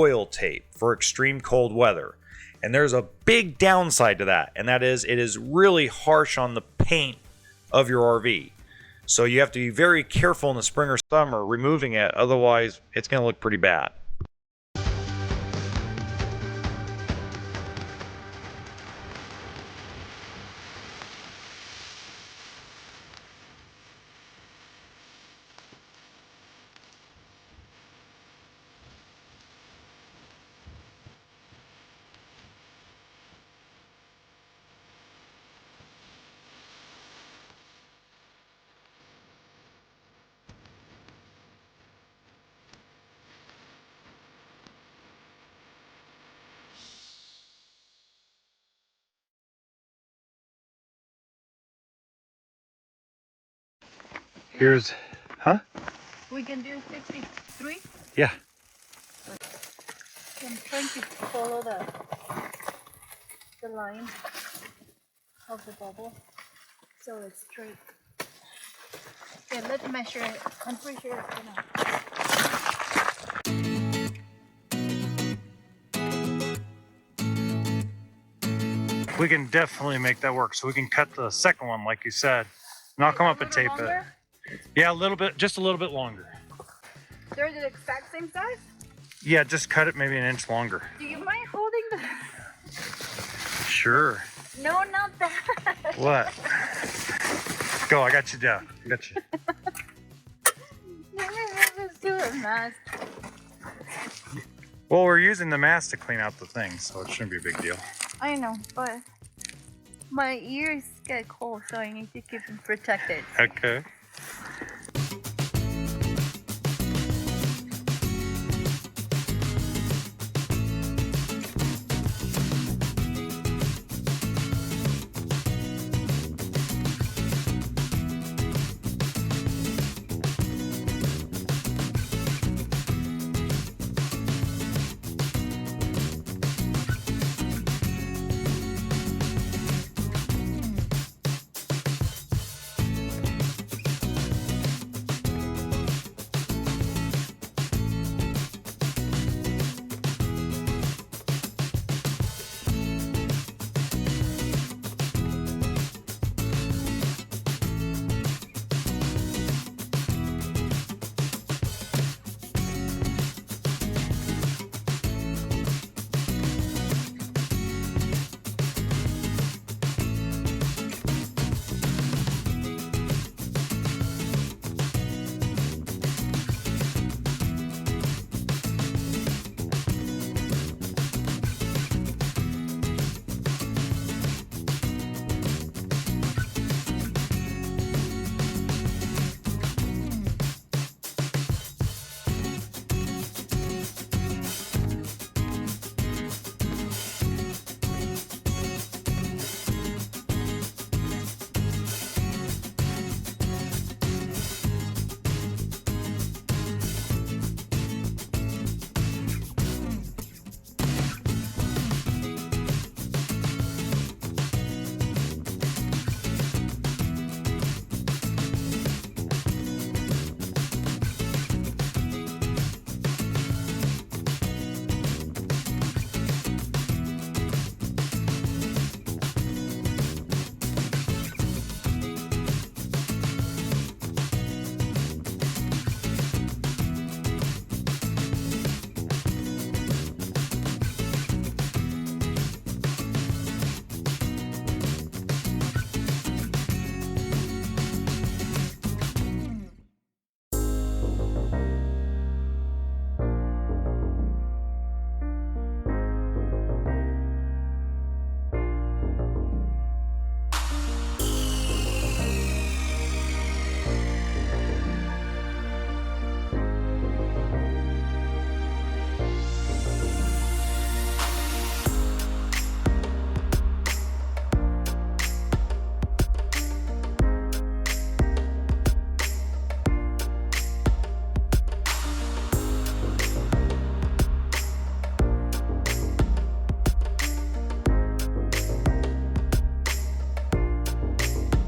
foil tape for extreme cold weather. And there's a big downside to that, and that is it is really harsh on the paint of your RV. So you have to be very careful in the spring or summer removing it, otherwise it's going to look pretty bad. Here's, huh? We can do 53. Yeah. I'm trying to follow the line of the bubble so it's straight. Okay, let's measure it. I'm pretty sure it's enough. We can definitely make that work. So we can cut the second one, like you said, and I'll come up and tape longer? it. Yeah, a little bit, just a little bit longer. They're the exact same size? Yeah, just cut it maybe an inch longer. Do you mind holding the... Sure. No, not that. What? Go, I got you down. I got you. Let's do a mask. Well, we're using the mask to clean out the thing, so it shouldn't be a big deal. I know, but my ears get cold, so I need to keep them protected. Okay.